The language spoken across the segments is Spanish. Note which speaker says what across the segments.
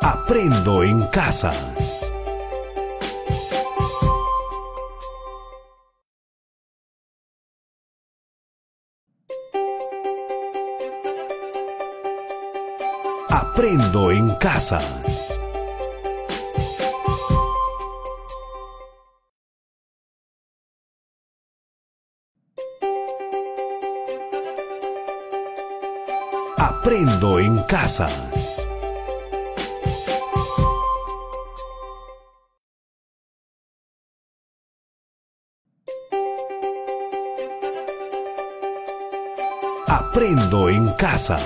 Speaker 1: Aprendo en casa. Aprendo en casa. Aprendo en casa. Aprendo en casa.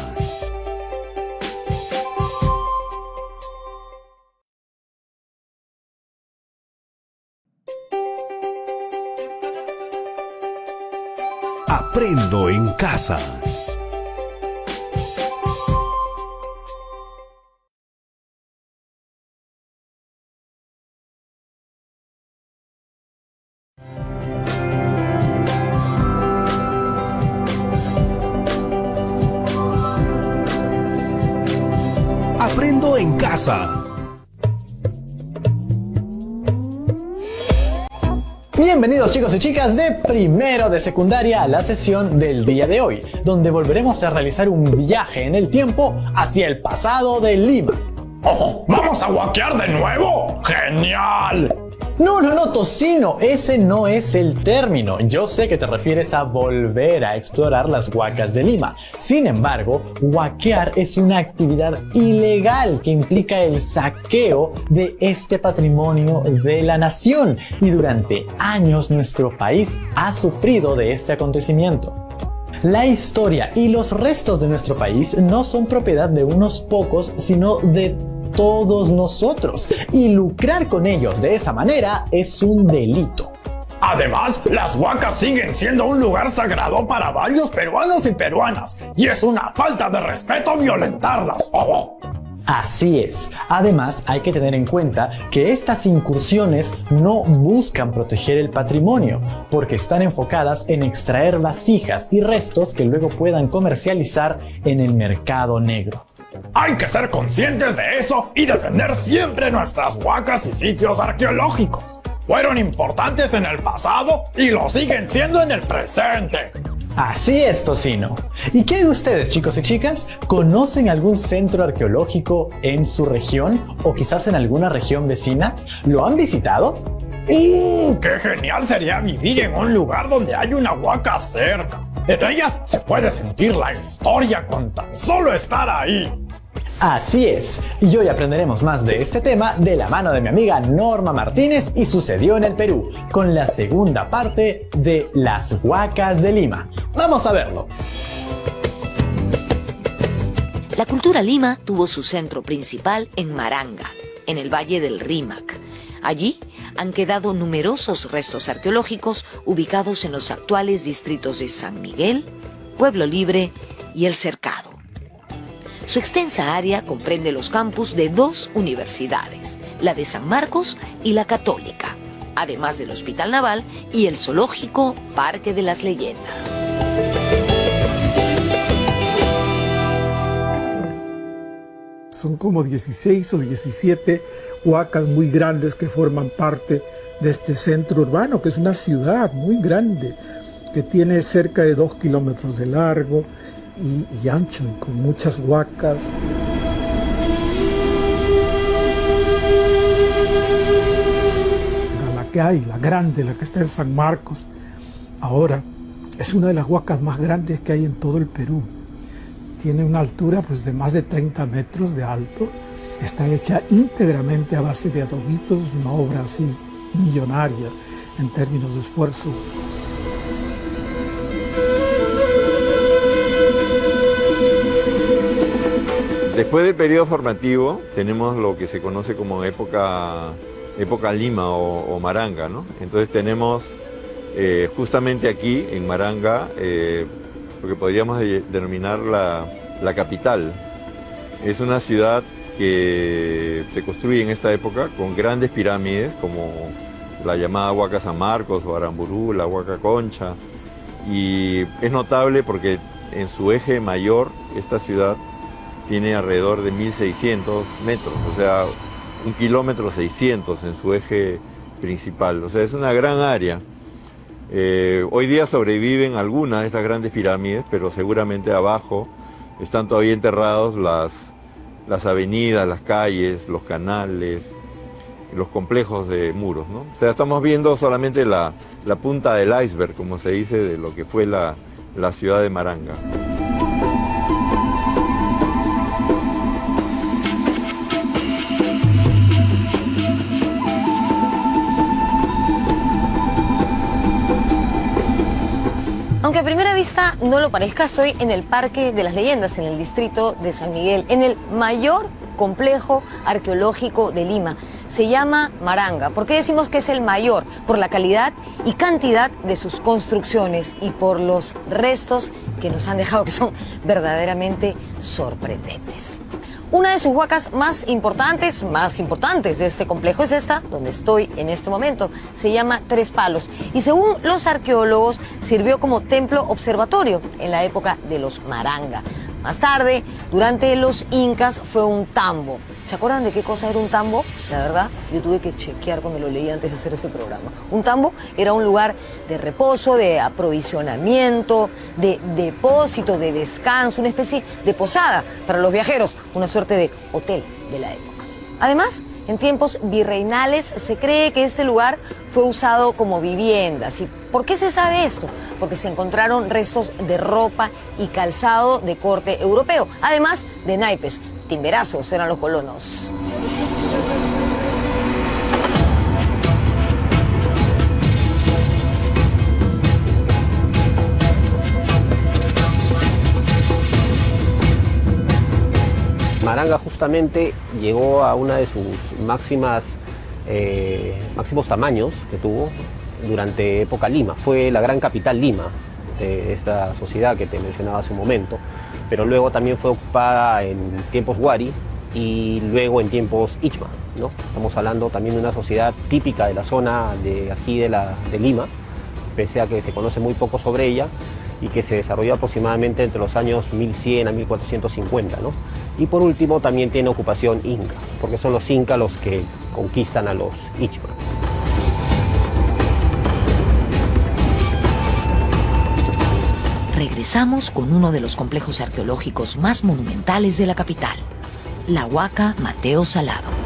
Speaker 1: Aprendo en casa. Aprendo en casa.
Speaker 2: Bienvenidos chicos y chicas de primero de secundaria a la sesión del día de hoy, donde volveremos a realizar un viaje en el tiempo hacia el pasado de Lima.
Speaker 3: ¡Oh! ¿Vamos a guaquear de nuevo? ¡Genial!
Speaker 2: No, Tocino, ese no es el término. Yo sé que te refieres a volver a explorar las huacas de Lima. Sin embargo, huaquear es una actividad ilegal que implica el saqueo de este patrimonio de la nación. Y durante años nuestro país ha sufrido de este acontecimiento. La historia y los restos de nuestro país no son propiedad de unos pocos, sino de todos nosotros, y lucrar con ellos de esa manera es un delito.
Speaker 3: Además, las huacas siguen siendo un lugar sagrado para varios peruanos y peruanas, y es una falta de respeto violentarlas. ¡Oh!
Speaker 2: Así es. Además, hay que tener en cuenta que estas incursiones no buscan proteger el patrimonio, porque están enfocadas en extraer vasijas y restos que luego puedan comercializar en el mercado negro.
Speaker 3: Hay que ser conscientes de eso y defender siempre nuestras huacas y sitios arqueológicos. Fueron importantes en el pasado y lo siguen siendo en el presente.
Speaker 2: Así es, Tocino. ¿Y qué de ustedes, chicos y chicas? ¿Conocen algún centro arqueológico en su región o quizás en alguna región vecina? ¿Lo han visitado?
Speaker 3: ¡Qué genial sería vivir en un lugar donde hay una huaca cerca! En ellas se puede sentir la historia con tan solo estar ahí.
Speaker 2: Así es, y hoy aprenderemos más de este tema de la mano de mi amiga Norma Martínez y Sucedió en el Perú, con la segunda parte de las huacas de Lima. ¡Vamos a verlo!
Speaker 4: La cultura Lima tuvo su centro principal en Maranga, en el Valle del Rímac. Allí han quedado numerosos restos arqueológicos ubicados en los actuales distritos de San Miguel, Pueblo Libre y El Cercado. Su extensa área comprende los campus de 2 universidades, la de San Marcos y la Católica, además del Hospital Naval y el zoológico Parque de las Leyendas.
Speaker 5: Son como 16 o 17 huacas muy grandes que forman parte de este centro urbano, que es una ciudad muy grande, que tiene cerca de 2 kilómetros de largo y ancho, y con muchas huacas. La que hay, la grande, la que está en San Marcos, ahora es una de las huacas más grandes que hay en todo el Perú. Tiene una altura pues, de más de 30 metros de alto. Está hecha íntegramente a base de adobitos, una obra así millonaria en términos de esfuerzo.
Speaker 6: Después del periodo formativo tenemos lo que se conoce como época Lima o Maranga, ¿no? Entonces tenemos justamente aquí en Maranga lo que podríamos denominar la capital. Es una ciudad que se construye en esta época con grandes pirámides como la llamada Huaca San Marcos o Aramburú, la Huaca Concha, y es notable porque en su eje mayor esta ciudad tiene alrededor de 1.600 metros, o sea, 1,600 kilómetros en su eje principal. O sea, es una gran área. Hoy día sobreviven algunas de estas grandes pirámides, pero seguramente abajo están todavía enterrados las avenidas, las calles, los canales, los complejos de muros, ¿no? O sea, estamos viendo solamente la punta del iceberg, como se dice, de lo que fue la ciudad de Maranga.
Speaker 7: Aunque a primera vista no lo parezca, estoy en el Parque de las Leyendas, en el distrito de San Miguel, en el mayor complejo arqueológico de Lima. Se llama Maranga. ¿Por qué decimos que es el mayor? Por la calidad y cantidad de sus construcciones y por los restos que nos han dejado, que son verdaderamente sorprendentes. Una de sus huacas más importantes de este complejo es esta, donde estoy en este momento. Se llama Tres Palos y según los arqueólogos sirvió como templo observatorio en la época de los Maranga. Más tarde, durante los incas, fue un tambo. ¿Se acuerdan de qué cosa era un tambo? La verdad, yo tuve que chequear cuando lo leí antes de hacer este programa. Un tambo era un lugar de reposo, de aprovisionamiento, de depósito, de descanso, una especie de posada para los viajeros, una suerte de hotel de la época. Además, en tiempos virreinales se cree que este lugar fue usado como viviendas. ¿Y por qué se sabe esto? Porque se encontraron restos de ropa y calzado de corte europeo, además de naipes. Timberazos eran los colonos.
Speaker 8: Maranga justamente llegó a una de sus máximos tamaños que tuvo durante época Lima. Fue la gran capital Lima de esta sociedad que te mencionaba hace un momento, pero luego también fue ocupada en tiempos Huari y luego en tiempos Ichma, ¿no? Estamos hablando también de una sociedad típica de la zona de aquí de Lima, pese a que se conoce muy poco sobre ella y que se desarrolló aproximadamente entre los años 1100 a 1450, ¿no? Y por último también tiene ocupación inca, porque son los incas los que conquistan a los Ichma.
Speaker 4: Regresamos con uno de los complejos arqueológicos más monumentales de la capital, la Huaca Mateo Salado.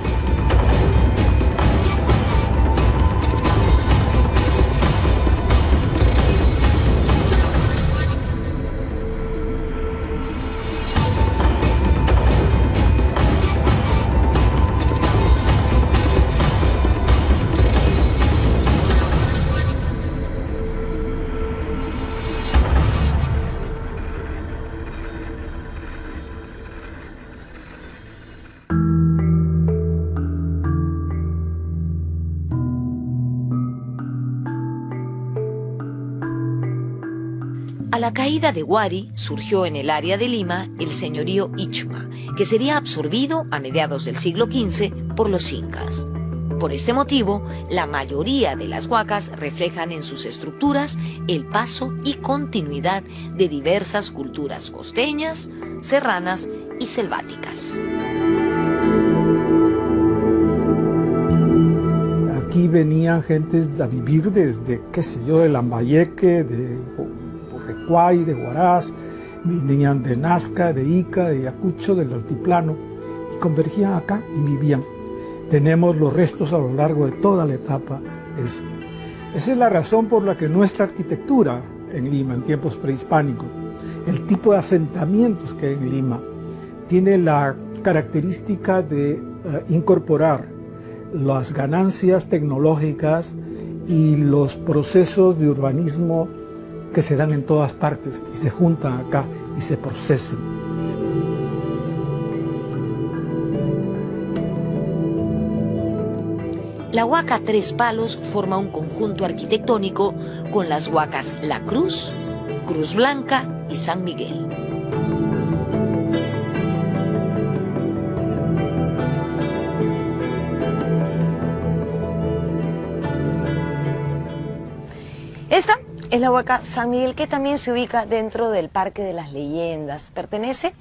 Speaker 4: A la caída de Huari surgió en el área de Lima el señorío Ichma, que sería absorbido a mediados del siglo XV por los incas. Por este motivo, la mayoría de las huacas reflejan en sus estructuras el paso y continuidad de diversas culturas costeñas, serranas y selváticas.
Speaker 5: Aquí venían gentes a vivir desde, qué sé yo, de Lambayeque, de Recuay, de Huaraz, venían de Nazca, de Ica, de Ayacucho, del altiplano, y convergían acá y vivían. Tenemos los restos a lo largo de toda la etapa. Esa es la razón por la que nuestra arquitectura en Lima, en tiempos prehispánicos, el tipo de asentamientos que hay en Lima, tiene la característica de incorporar las ganancias tecnológicas y los procesos de urbanismo que se dan en todas partes y se juntan acá y se procesan.
Speaker 4: La Huaca Tres Palos forma un conjunto arquitectónico con las huacas La Cruz, Cruz Blanca y San Miguel.
Speaker 7: Esta es la Huaca San Miguel, que también se ubica dentro del Parque de las Leyendas. Pertenece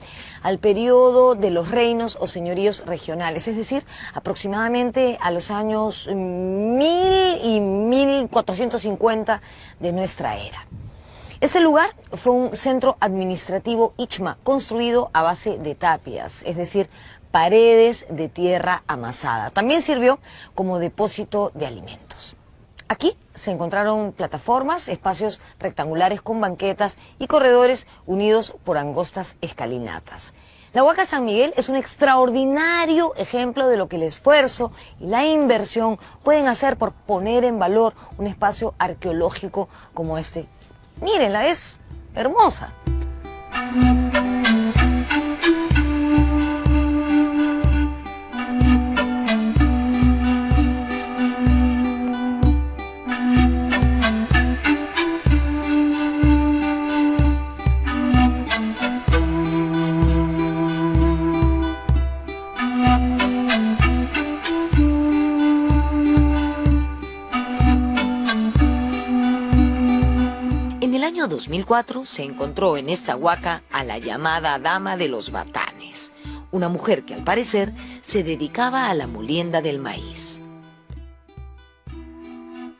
Speaker 7: al periodo de los reinos o señoríos regionales, es decir, aproximadamente a los años 1000 y 1450 de nuestra era. Este lugar fue un centro administrativo ichma construido a base de tapias, es decir, paredes de tierra amasada. También sirvió como depósito de alimentos. Aquí se encontraron plataformas, espacios rectangulares con banquetas y corredores unidos por angostas escalinatas. La Huaca San Miguel es un extraordinario ejemplo de lo que el esfuerzo y la inversión pueden hacer por poner en valor un espacio arqueológico como este. Mírenla, es hermosa.
Speaker 4: En el año 2004 se encontró en esta huaca a la llamada Dama de los Batanes, una mujer que al parecer se dedicaba a la molienda del maíz.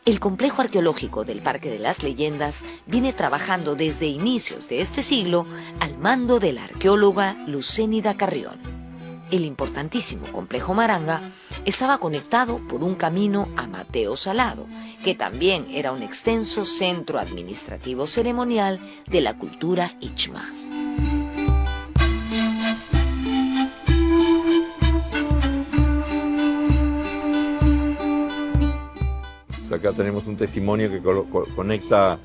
Speaker 4: El complejo arqueológico del Parque de las Leyendas viene trabajando desde inicios de este siglo al mando de la arqueóloga Lucénida Carrión. El importantísimo complejo Maranga estaba conectado por un camino a Mateo Salado, que también era un extenso centro administrativo ceremonial de la cultura ichma.
Speaker 6: Acá tenemos un testimonio que conecta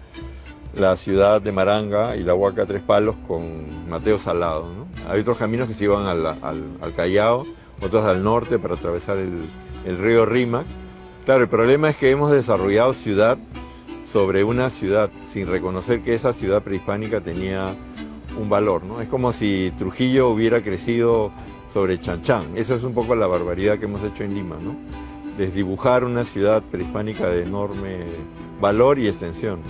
Speaker 6: la ciudad de Maranga y la Huaca Tres Palos con Mateo Salado, ¿no? Hay otros caminos que se iban al Callao, otros al norte para atravesar el río Rímac. Claro, el problema es que hemos desarrollado ciudad sobre una ciudad sin reconocer que esa ciudad prehispánica tenía un valor, ¿no? Es como si Trujillo hubiera crecido sobre Chanchán. Esa es un poco la barbaridad que hemos hecho en Lima, ¿no? Desdibujar una ciudad prehispánica de enorme valor y extensión.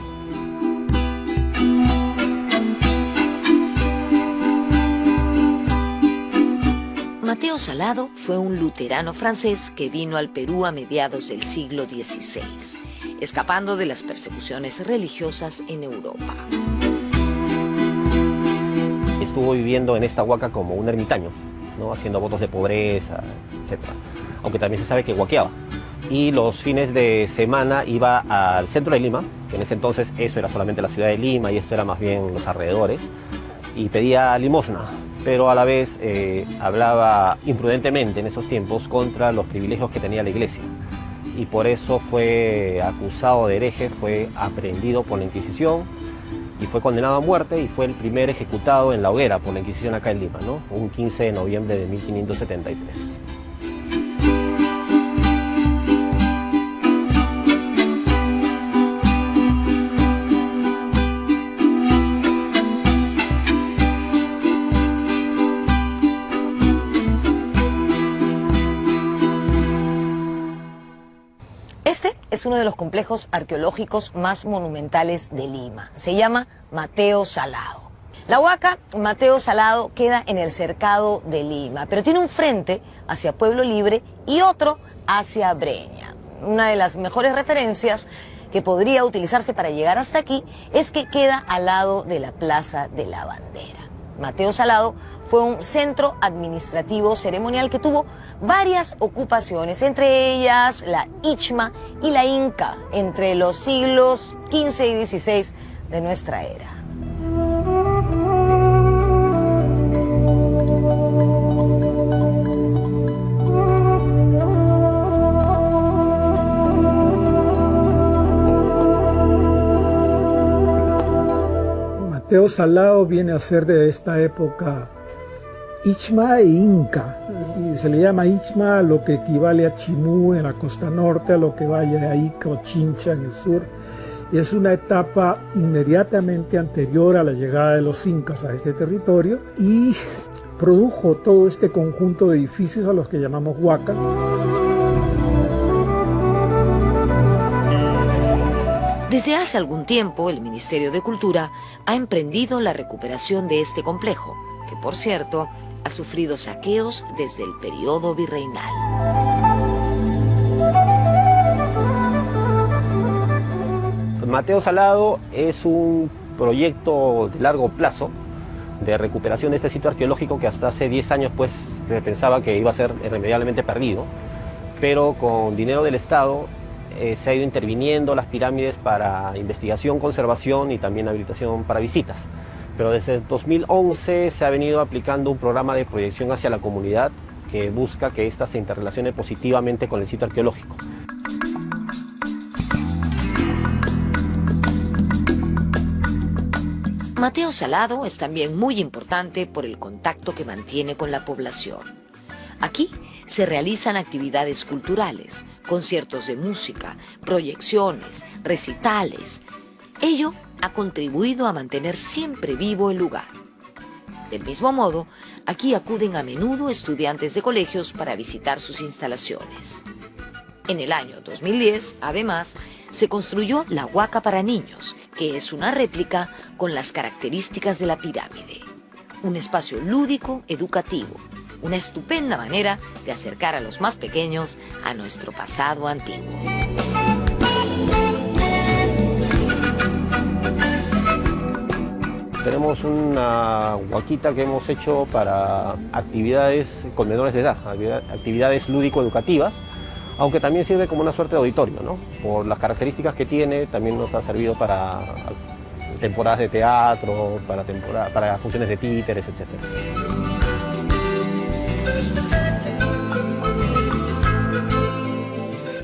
Speaker 4: Mateo Salado fue un luterano francés que vino al Perú a mediados del siglo XVI, escapando de las persecuciones religiosas en Europa.
Speaker 8: Estuvo viviendo en esta huaca como un ermitaño, ¿no? Haciendo votos de pobreza, etc. Aunque también se sabe que huaqueaba. Y los fines de semana iba al centro de Lima, que en ese entonces eso era solamente la ciudad de Lima y esto era más bien los alrededores, y pedía limosna, pero a la vez hablaba imprudentemente en esos tiempos contra los privilegios que tenía la iglesia. Y por eso fue acusado de hereje, fue aprehendido por la Inquisición y fue condenado a muerte y fue el primer ejecutado en la hoguera por la Inquisición acá en Lima, ¿no? Un 15 de noviembre de 1573.
Speaker 7: Este es uno de los complejos arqueológicos más monumentales de Lima. Se llama Mateo Salado. La huaca Mateo Salado queda en el cercado de Lima, pero tiene un frente hacia Pueblo Libre y otro hacia Breña. Una de las mejores referencias que podría utilizarse para llegar hasta aquí es que queda al lado de la Plaza de la Bandera. Mateo Salado fue un centro administrativo ceremonial que tuvo varias ocupaciones, entre ellas la ichma y la inca, entre los siglos XV y XVI de nuestra era.
Speaker 5: Mateo Salado viene a ser de esta época ichma e inca, y se le llama ichma a lo que equivale a Chimú en la costa norte, a lo que vaya a Ica o Chincha en el sur, y es una etapa inmediatamente anterior a la llegada de los incas a este territorio y produjo todo este conjunto de edificios a los que llamamos huacas.
Speaker 4: Desde hace algún tiempo, el Ministerio de Cultura ha emprendido la recuperación de este complejo, que por cierto, ha sufrido saqueos desde el periodo virreinal.
Speaker 8: Mateo Salado es un proyecto de largo plazo de recuperación de este sitio arqueológico que hasta hace 10 años pues se pensaba que iba a ser irremediablemente perdido, pero con dinero del Estado se ha ido interviniendo las pirámides para investigación, conservación y también habilitación para visitas. Pero desde el 2011 se ha venido aplicando un programa de proyección hacia la comunidad que busca que ésta se interrelacione positivamente con el sitio arqueológico.
Speaker 4: Mateo Salado es también muy importante por el contacto que mantiene con la población. Aquí se realizan actividades culturales, conciertos de música, proyecciones, recitales. Ello ha contribuido a mantener siempre vivo el lugar. Del mismo modo, aquí acuden a menudo estudiantes de colegios para visitar sus instalaciones. En el año 2010, además, se construyó la Huaca para niños, que es una réplica con las características de la pirámide. Un espacio lúdico, educativo, una estupenda manera de acercar a los más pequeños a nuestro pasado antiguo.
Speaker 8: Tenemos una huaquita que hemos hecho para actividades con menores de edad, actividades lúdico-educativas, aunque también sirve como una suerte de auditorio, ¿no? Por las características que tiene, también nos ha servido para temporadas de teatro, para funciones de títeres, etc.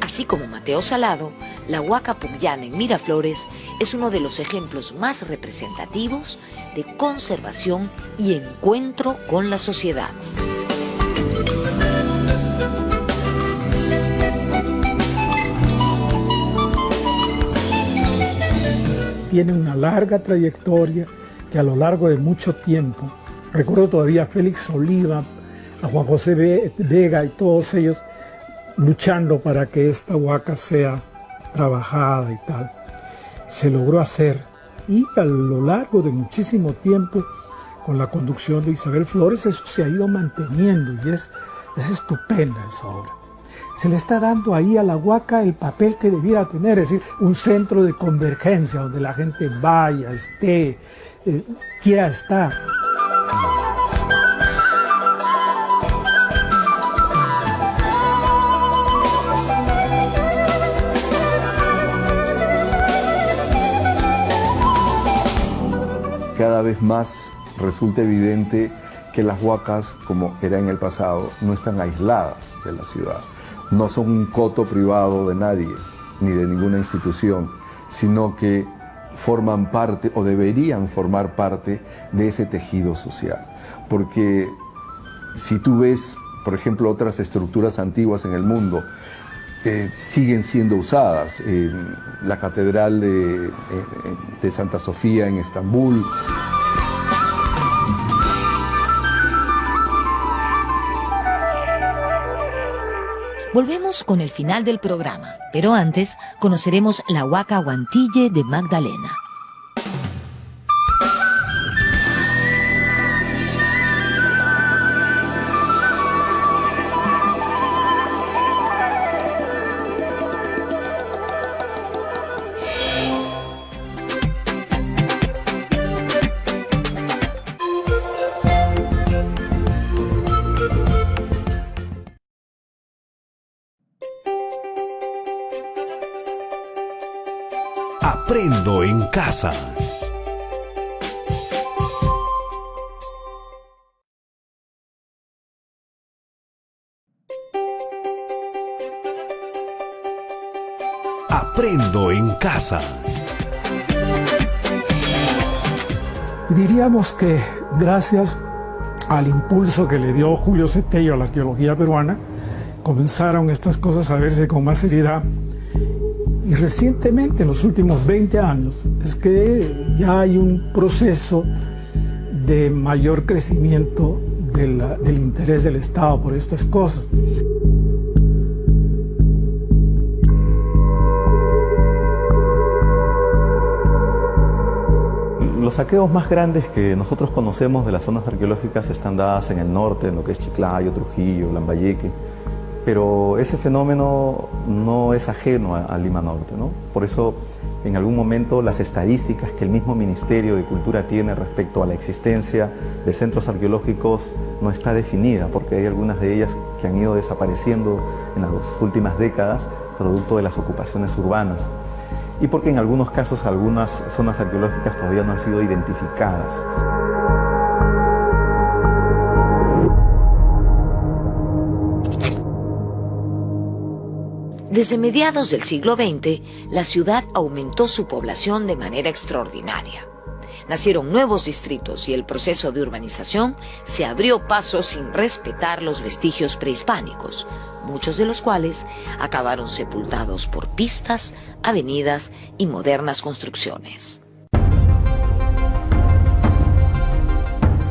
Speaker 4: Así como Mateo Salado, la Huaca Pucllana en Miraflores es uno de los ejemplos más representativos de conservación y encuentro con la sociedad.
Speaker 5: Tiene una larga trayectoria que a lo largo de mucho tiempo, recuerdo todavía a Félix Oliva, a Juan José Vega y todos ellos luchando para que esta huaca sea trabajada y tal. Se logró hacer y a lo largo de muchísimo tiempo, con la conducción de Isabel Flores, eso se ha ido manteniendo y es estupenda esa obra. Se le está dando ahí a la huaca el papel que debiera tener, es decir, un centro de convergencia donde la gente vaya, esté, quiera estar.
Speaker 9: Cada vez más resulta evidente que las huacas, como era en el pasado, no están aisladas de la ciudad. No son un coto privado de nadie, ni de ninguna institución, sino que forman parte o deberían formar parte de ese tejido social. Porque si tú ves, por ejemplo, otras estructuras antiguas en el mundo, siguen siendo usadas. La Catedral de Santa Sofía en Estambul.
Speaker 4: Volvemos con el final del programa, pero antes conoceremos la Huaca Huantille de Magdalena.
Speaker 1: Aprendo en casa. Aprendo en casa.
Speaker 5: Diríamos que gracias al impulso que le dio Julio Cetello a la arqueología peruana, comenzaron estas cosas a verse con más seriedad. Y recientemente, en los últimos 20 años, es que ya hay un proceso de mayor crecimiento del interés del Estado por estas cosas.
Speaker 10: Los saqueos más grandes que nosotros conocemos de las zonas arqueológicas están dadas en el norte, en lo que es Chiclayo, Trujillo, Lambayeque, pero ese fenómeno no es ajeno a Lima Norte, ¿no? Por eso, en algún momento, las estadísticas que el mismo Ministerio de Cultura tiene respecto a la existencia de centros arqueológicos no está definida, porque hay algunas de ellas que han ido desapareciendo en las últimas décadas, producto de las ocupaciones urbanas, y porque en algunos casos algunas zonas arqueológicas todavía no han sido identificadas.
Speaker 4: Desde mediados del siglo XX, la ciudad aumentó su población de manera extraordinaria. Nacieron nuevos distritos y el proceso de urbanización se abrió paso sin respetar los vestigios prehispánicos, muchos de los cuales acabaron sepultados por pistas, avenidas y modernas construcciones.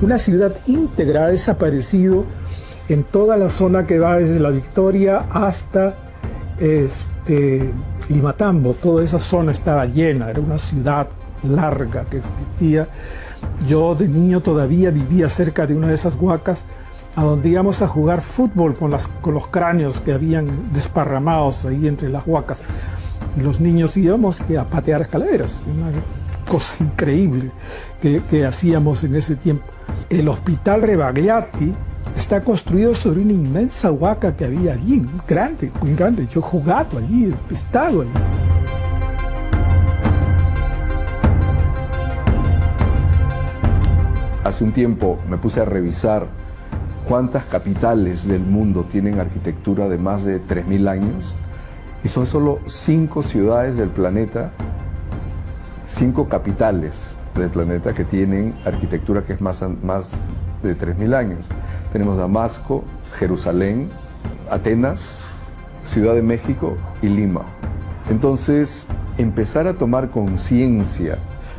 Speaker 5: Una ciudad íntegra ha desaparecido en toda la zona que va desde La Victoria hasta Limatambo. Toda esa zona estaba llena, era una ciudad larga que existía. Yo de niño todavía vivía cerca de una de esas huacas, a donde íbamos a jugar fútbol con los cráneos que habían desparramados ahí entre las huacas. Y los niños íbamos a patear calaveras, una cosa increíble que hacíamos en ese tiempo. El Hospital Rebagliati está construido sobre una inmensa huaca que había allí, muy grande, muy grande. Yo he jugado allí, he estado allí.
Speaker 9: Hace un tiempo me puse a revisar cuántas capitales del mundo tienen arquitectura de más de 3.000 años, y son solo 5 ciudades del planeta, 5 capitales del planeta que tienen arquitectura que es más de 3.000 años. Tenemos Damasco, Jerusalén, Atenas, Ciudad de México y Lima. Entonces, empezar a tomar conciencia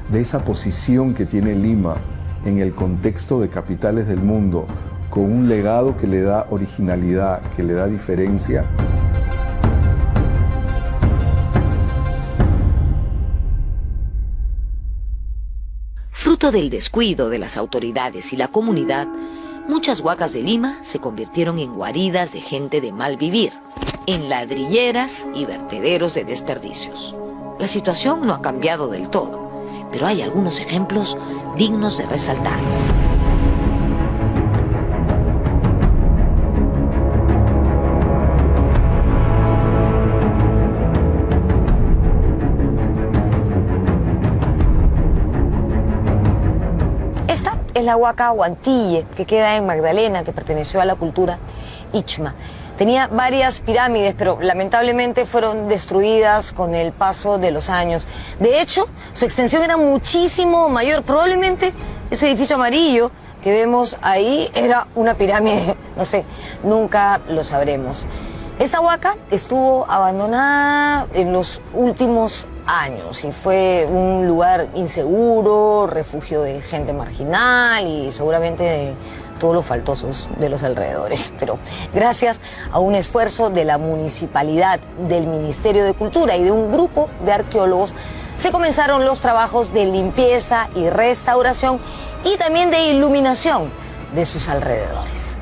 Speaker 9: de esa posición que tiene Lima en el contexto de capitales del mundo, con un legado que le da originalidad, que le da diferencia.
Speaker 4: Fruto del descuido de las autoridades y la comunidad, muchas huacas de Lima se convirtieron en guaridas de gente de mal vivir, en ladrilleras y vertederos de desperdicios. La situación no ha cambiado del todo, pero hay algunos ejemplos dignos de resaltar.
Speaker 7: Esta es la huaca Huantille, que queda en Magdalena, que perteneció a la cultura Ichma. Tenía varias pirámides, pero lamentablemente fueron destruidas con el paso de los años. De hecho, su extensión era muchísimo mayor. Probablemente ese edificio amarillo que vemos ahí era una pirámide. No sé, nunca lo sabremos. Esta huaca estuvo abandonada en los últimos años y fue un lugar inseguro, refugio de gente marginal y seguramente de todos los faltosos de los alrededores. Pero gracias a un esfuerzo de la municipalidad, del Ministerio de Cultura y de un grupo de arqueólogos, se comenzaron los trabajos de limpieza y restauración y también de iluminación de sus alrededores.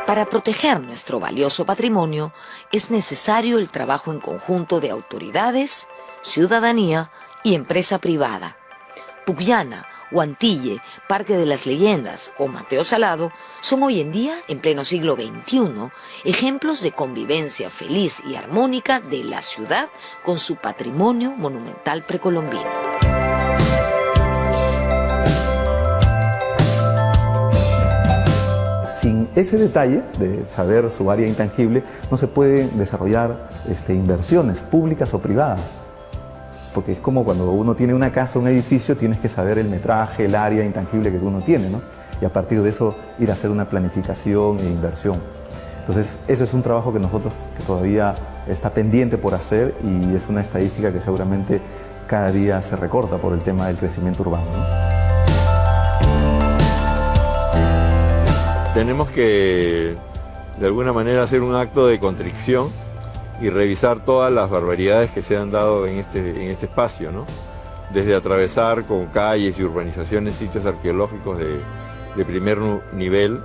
Speaker 4: Para proteger nuestro valioso patrimonio, es necesario el trabajo en conjunto de autoridades, ciudadanía y empresa privada. Pucllana, Huantille, Parque de las Leyendas o Mateo Salado son hoy en día, en pleno siglo XXI, ejemplos de convivencia feliz y armónica de la ciudad con su patrimonio monumental precolombino.
Speaker 10: Sin ese detalle de saber su área intangible, no se pueden desarrollar inversiones públicas o privadas. Porque es como cuando uno tiene una casa, un edificio, tienes que saber el metraje, el área intangible que uno tiene, ¿no? Y a partir de eso ir a hacer una planificación e inversión. Entonces, ese es un trabajo que que todavía está pendiente por hacer, y es una estadística que seguramente cada día se recorta por el tema del crecimiento urbano, ¿no?
Speaker 6: Tenemos que, de alguna manera, hacer un acto de contrición y revisar todas las barbaridades que se han dado en este espacio, ¿no? Desde atravesar con calles y urbanizaciones sitios arqueológicos de primer nivel.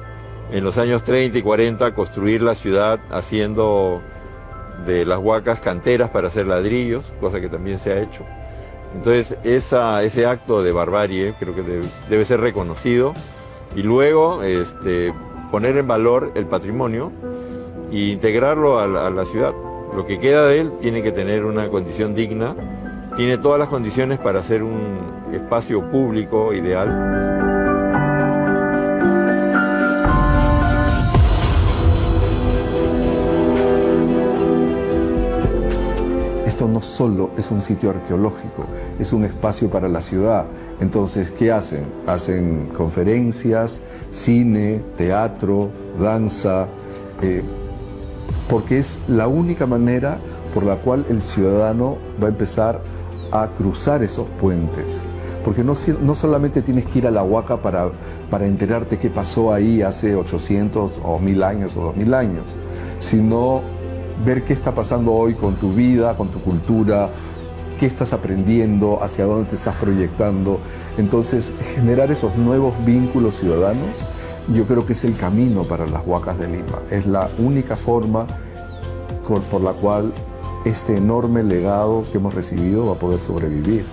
Speaker 6: En los años 30 y 40 construir la ciudad haciendo de las huacas canteras para hacer ladrillos, cosa que también se ha hecho. Entonces ese acto de barbarie creo que debe ser reconocido y luego poner en valor el patrimonio e integrarlo a la ciudad. Lo que queda de él tiene que tener una condición digna, tiene todas las condiciones para ser un espacio público ideal.
Speaker 9: Esto no solo es un sitio arqueológico, es un espacio para la ciudad. Entonces, ¿qué hacen? Hacen conferencias, cine, teatro, danza, porque es la única manera por la cual el ciudadano va a empezar a cruzar esos puentes. Porque no solamente tienes que ir a la Huaca para enterarte qué pasó ahí hace 800 o 1000 años o 2000 años, sino ver qué está pasando hoy con tu vida, con tu cultura, qué estás aprendiendo, hacia dónde te estás proyectando. Entonces, generar esos nuevos vínculos ciudadanos, yo creo que es el camino para las Huacas de Lima. Es la única forma por la cual este enorme legado que hemos recibido va a poder sobrevivir.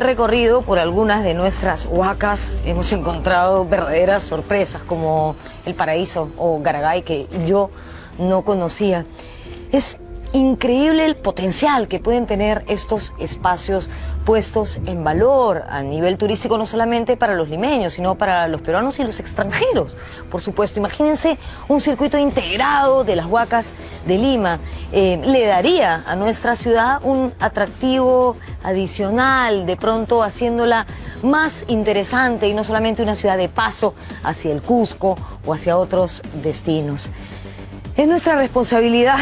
Speaker 7: Recorrido por algunas de nuestras huacas hemos encontrado verdaderas sorpresas como el Paraíso o Garagay, que yo no conocía. Es increíble el potencial que pueden tener estos espacios puestos en valor a nivel turístico, no solamente para los limeños, sino para los peruanos y los extranjeros. Por supuesto, imagínense un circuito integrado de las huacas de Lima. Le daría a nuestra ciudad un atractivo adicional, de pronto haciéndola más interesante y no solamente una ciudad de paso hacia el Cusco o hacia otros destinos. Es nuestra responsabilidad,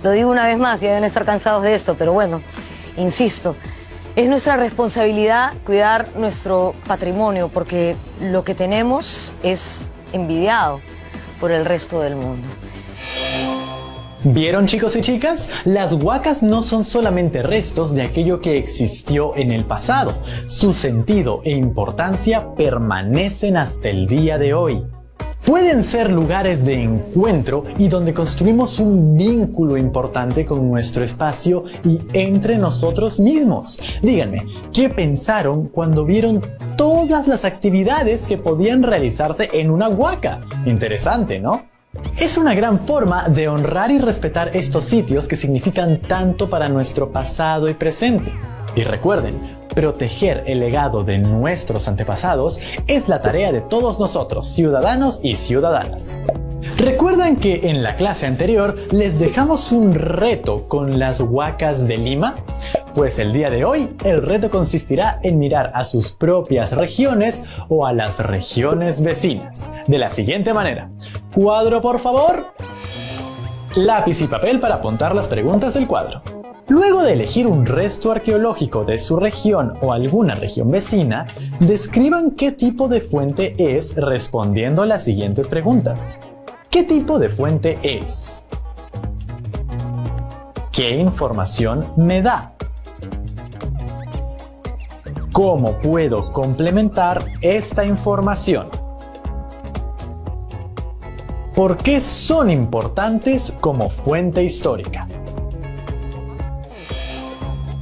Speaker 7: lo digo una vez más, ya deben estar cansados de esto, pero bueno, insisto, es nuestra responsabilidad cuidar nuestro patrimonio, porque lo que tenemos es envidiado por el resto del mundo.
Speaker 2: ¿Vieron, chicos y chicas? Las huacas no son solamente restos de aquello que existió en el pasado. Su sentido e importancia permanecen hasta el día de hoy. Pueden ser lugares de encuentro y donde construimos un vínculo importante con nuestro espacio y entre nosotros mismos. Díganme, ¿qué pensaron cuando vieron todas las actividades que podían realizarse en una huaca? Interesante, ¿no? Es una gran forma de honrar y respetar estos sitios que significan tanto para nuestro pasado y presente. Y recuerden, proteger el legado de nuestros antepasados es la tarea de todos nosotros, ciudadanos y ciudadanas. ¿Recuerdan que en la clase anterior les dejamos un reto con las huacas de Lima? Pues el día de hoy el reto consistirá en mirar a sus propias regiones o a las regiones vecinas. De la siguiente manera: cuadro por favor, lápiz y papel para apuntar las preguntas del cuadro. Luego de elegir un resto arqueológico de su región o alguna región vecina, describan qué tipo de fuente es respondiendo a las siguientes preguntas. ¿Qué tipo de fuente es? ¿Qué información me da? ¿Cómo puedo complementar esta información? ¿Por qué son importantes como fuente histórica?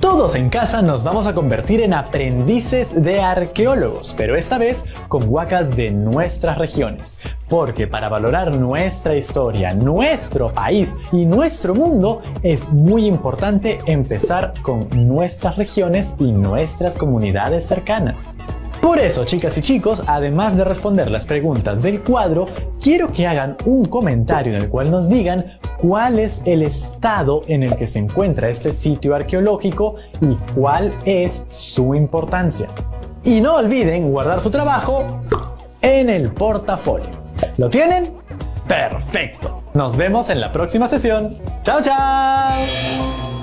Speaker 2: Todos en casa nos vamos a convertir en aprendices de arqueólogos, pero esta vez con huacas de nuestras regiones. Porque para valorar nuestra historia, nuestro país y nuestro mundo, es muy importante empezar con nuestras regiones y nuestras comunidades cercanas. Por eso, chicas y chicos, además de responder las preguntas del cuadro, quiero que hagan un comentario en el cual nos digan cuál es el estado en el que se encuentra este sitio arqueológico y cuál es su importancia. Y no olviden guardar su trabajo en el portafolio. ¿Lo tienen? Perfecto. Nos vemos en la próxima sesión. ¡Chao, chao!